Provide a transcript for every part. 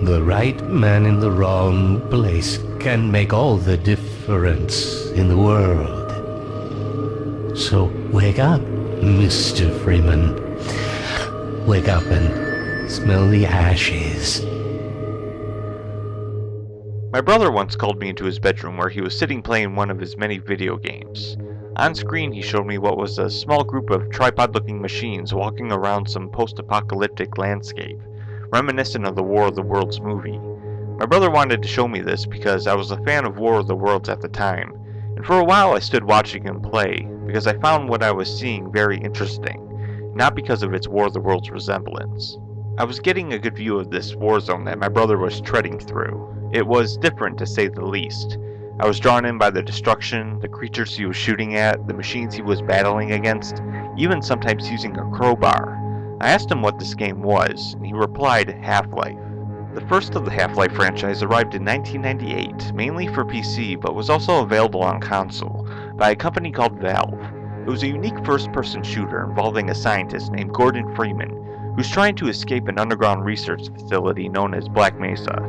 The right man in the wrong place can make all the difference in the world. So wake up, Mr. Freeman. Wake up and smell the ashes. My brother once called me into his bedroom where he was sitting playing one of his many video games. On screen he showed me what was a small group of tripod-looking machines walking around some post-apocalyptic landscape, reminiscent of the War of the Worlds movie. My brother wanted to show me this because I was a fan of War of the Worlds at the time, and for a while I stood watching him play because I found what I was seeing very interesting, not because of its War of the Worlds resemblance. I was getting a good view of this war zone that my brother was treading through. It was different, to say the least. I was drawn in by the destruction, the creatures he was shooting at, the machines he was battling against, even sometimes using a crowbar. I asked him what this game was, and he replied, Half-Life. The first of the Half-Life franchise arrived in 1998, mainly for PC, but was also available on console, by a company called Valve. It was a unique first-person shooter involving a scientist named Gordon Freeman, who's trying to escape an underground research facility known as Black Mesa.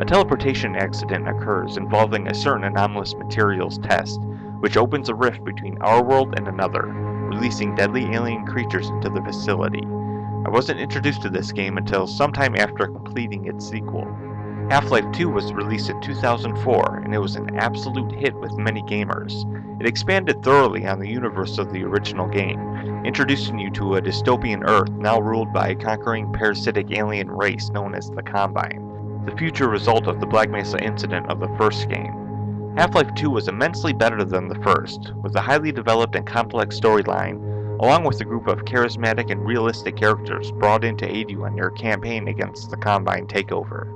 A teleportation accident occurs involving a certain anomalous materials test, which opens a rift between our world and another, releasing deadly alien creatures into the facility. I wasn't introduced to this game until sometime after completing its sequel. Half-Life 2 was released in 2004, and it was an absolute hit with many gamers. It expanded thoroughly on the universe of the original game, introducing you to a dystopian Earth now ruled by a conquering parasitic alien race known as the Combine, the future result of the Black Mesa incident of the first game. Half-Life 2 was immensely better than the first, with a highly developed and complex storyline, along with a group of charismatic and realistic characters brought in to aid you on your campaign against the Combine takeover.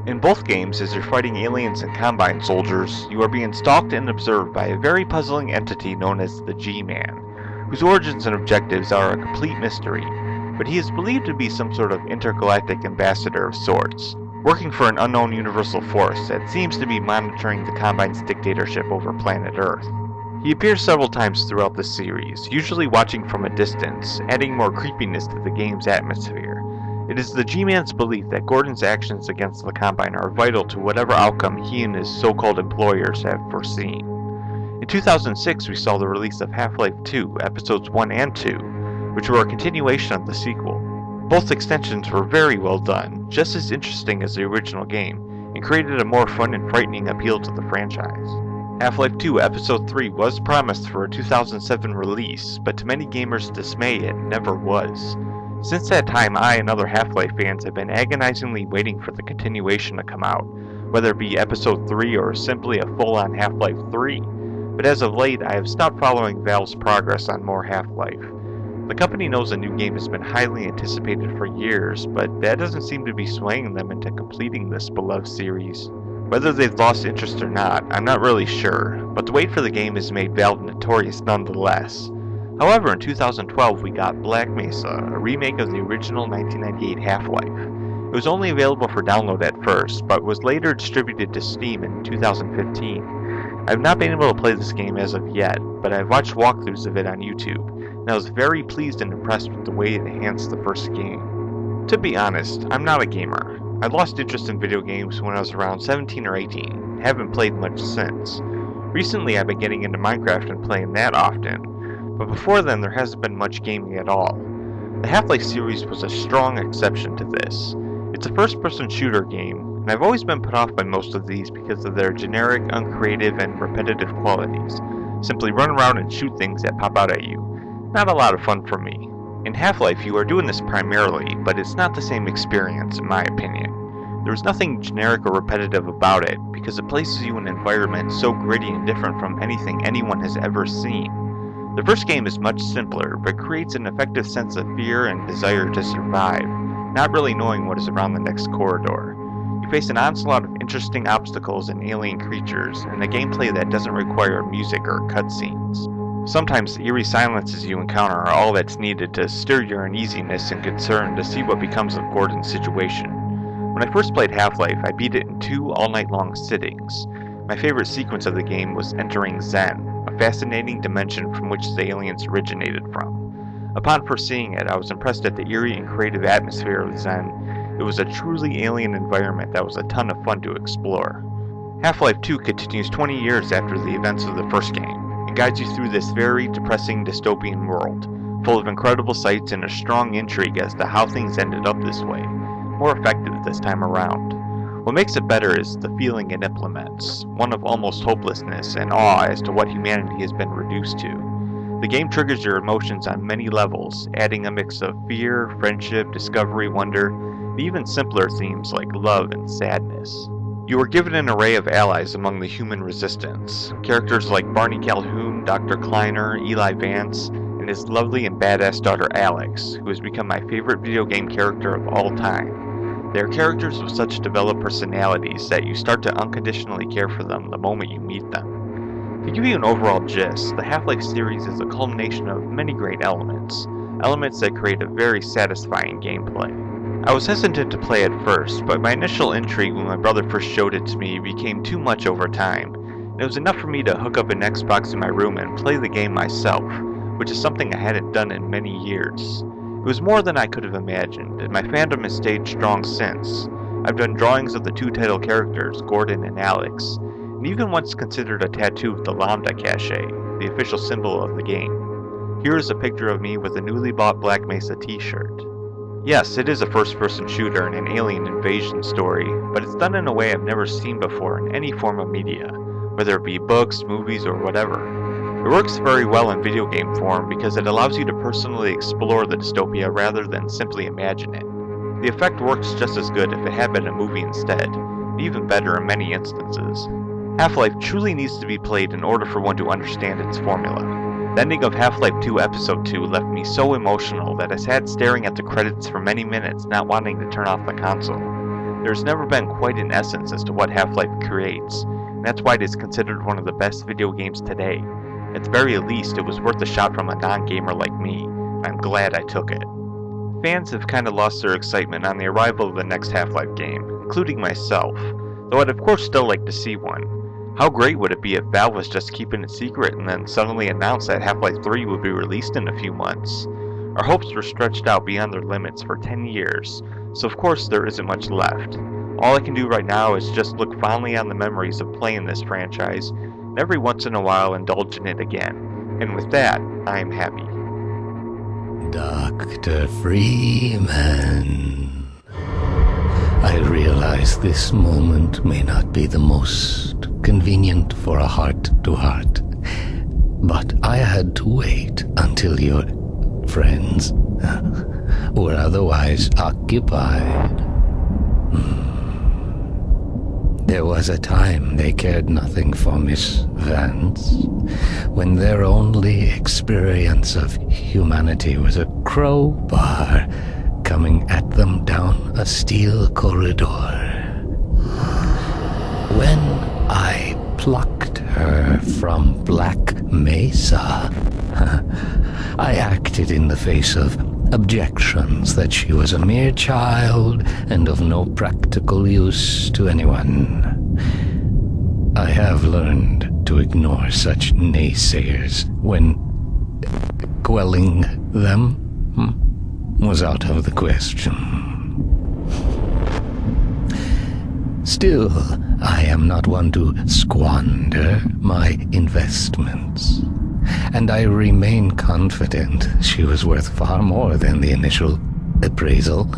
In both games, as you're fighting aliens and Combine soldiers, you are being stalked and observed by a very puzzling entity known as the G-Man, whose origins and objectives are a complete mystery, but he is believed to be some sort of intergalactic ambassador of sorts, working for an unknown universal force that seems to be monitoring the Combine's dictatorship over planet Earth. He appears several times throughout the series, usually watching from a distance, adding more creepiness to the game's atmosphere. It is the G-Man's belief that Gordon's actions against the Combine are vital to whatever outcome he and his so-called employers have foreseen. In 2006, we saw the release of Half-Life 2, Episodes 1 and 2, which were a continuation of the sequel. Both extensions were very well done, just as interesting as the original game, and created a more fun and frightening appeal to the franchise. Half-Life 2 Episode 3 was promised for a 2007 release, but to many gamers' dismay it never was. Since that time, I and other Half-Life fans have been agonizingly waiting for the continuation to come out, whether it be Episode 3 or simply a full-on Half-Life 3, but as of late I have stopped following Valve's progress on more Half-Life. The company knows a new game has been highly anticipated for years, but that doesn't seem to be swaying them into completing this beloved series. Whether they've lost interest or not, I'm not really sure, but the wait for the game has made Valve notorious nonetheless. However, in 2012 we got Black Mesa, a remake of the original 1998 Half-Life. It was only available for download at first, but was later distributed to Steam in 2015. I've not been able to play this game as of yet, but I've watched walkthroughs of it on YouTube, and I was very pleased and impressed with the way it enhanced the first game. To be honest, I'm not a gamer. I lost interest in video games when I was around 17 or 18, and haven't played much since. Recently I've been getting into Minecraft and playing that often, but before then there hasn't been much gaming at all. The Half-Life series was a strong exception to this. It's a first-person shooter game, and I've always been put off by most of these because of their generic, uncreative, and repetitive qualities. Simply run around and shoot things that pop out at you. Not a lot of fun for me. In Half-Life you are doing this primarily, but it's not the same experience in my opinion. There's nothing generic or repetitive about it, because it places you in an environment so gritty and different from anything anyone has ever seen. The first game is much simpler, but creates an effective sense of fear and desire to survive, not really knowing what is around the next corridor. You face an onslaught of interesting obstacles and alien creatures, and a gameplay that doesn't require music or cutscenes. Sometimes the eerie silences you encounter are all that's needed to stir your uneasiness and concern to see what becomes of Gordon's situation. When I first played Half-Life, I beat it in 2 all-night-long sittings. My favorite sequence of the game was entering Zen, a fascinating dimension from which the aliens originated from. Upon first seeing it, I was impressed at the eerie and creative atmosphere of Zen, It was a truly alien environment that was a ton of fun to explore. Half-Life 2 continues 20 years after the events of the first game, and guides you through this very depressing dystopian world, full of incredible sights and a strong intrigue as to how things ended up this way, more effective this time around. What makes it better is the feeling it implements, one of almost hopelessness and awe as to what humanity has been reduced to. The game triggers your emotions on many levels, adding a mix of fear, friendship, discovery, wonder, and even simpler themes like love and sadness. You were given an array of allies among the human resistance, characters like Barney Calhoun, Dr. Kleiner, Eli Vance, and his lovely and badass daughter Alex, who has become my favorite video game character of all time. They are characters with such developed personalities that you start to unconditionally care for them the moment you meet them. To give you an overall gist, the Half-Life series is a culmination of many great elements that create a very satisfying gameplay. I was hesitant to play at first, but my initial intrigue when my brother first showed it to me became too much over time, and it was enough for me to hook up an Xbox in my room and play the game myself, which is something I hadn't done in many years. It was more than I could have imagined, and my fandom has stayed strong since. I've done drawings of the two title characters, Gordon and Alex, and even once considered a tattoo of the Lambda cache, the official symbol of the game. Here is a picture of me with a newly bought Black Mesa t-shirt. Yes, it is a first-person shooter and an alien invasion story, but it's done in a way I've never seen before in any form of media, whether it be books, movies, or whatever. It works very well in video game form because it allows you to personally explore the dystopia rather than simply imagine it. The effect works just as good if it had been a movie instead, and even better in many instances. Half-Life truly needs to be played in order for one to understand its formula. The ending of Half-Life 2 Episode 2 left me so emotional that I sat staring at the credits for many minutes, not wanting to turn off the console. There's never been quite an essence as to what Half-Life creates, and that's why it is considered one of the best video games today. At the very least, it was worth a shot from a non-gamer like me, and I'm glad I took it. Fans have kinda lost their excitement on the arrival of the next Half-Life game, including myself, though I'd of course still like to see one. How great would it be if Valve was just keeping it secret and then suddenly announced that Half-Life 3 would be released in a few months? Our hopes were stretched out beyond their limits for 10 years, so of course there isn't much left. All I can do right now is just look fondly on the memories of playing this franchise, and every once in a while indulge in it again. And with that, I am happy. Dr. Freeman, I realize this moment may not be the most convenient for a heart-to-heart, but I had to wait until your friends were otherwise occupied. There was a time they cared nothing for Miss Vance, when their only experience of humanity was a crowbar coming at them down a steel corridor. When I plucked her from Black Mesa, I acted in the face of objections that she was a mere child and of no practical use to anyone. I have learned to ignore such naysayers when quelling them was out of the question. Still, I am not one to squander my investments, and I remain confident she was worth far more than the initial appraisal.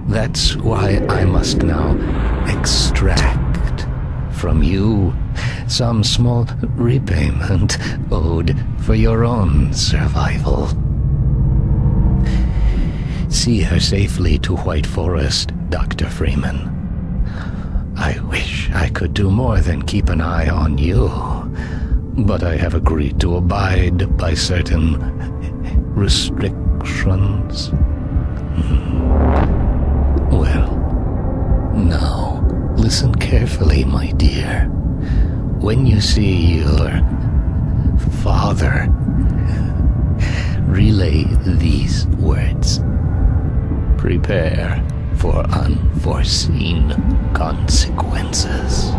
That's why I must now extract from you some small repayment owed for your own survival. See her safely to White Forest, Dr. Freeman. I wish I could do more than keep an eye on you, but I have agreed to abide by certain restrictions. Well, now, listen carefully, my dear. When you see your father, relay these words. Prepare for unforeseen consequences.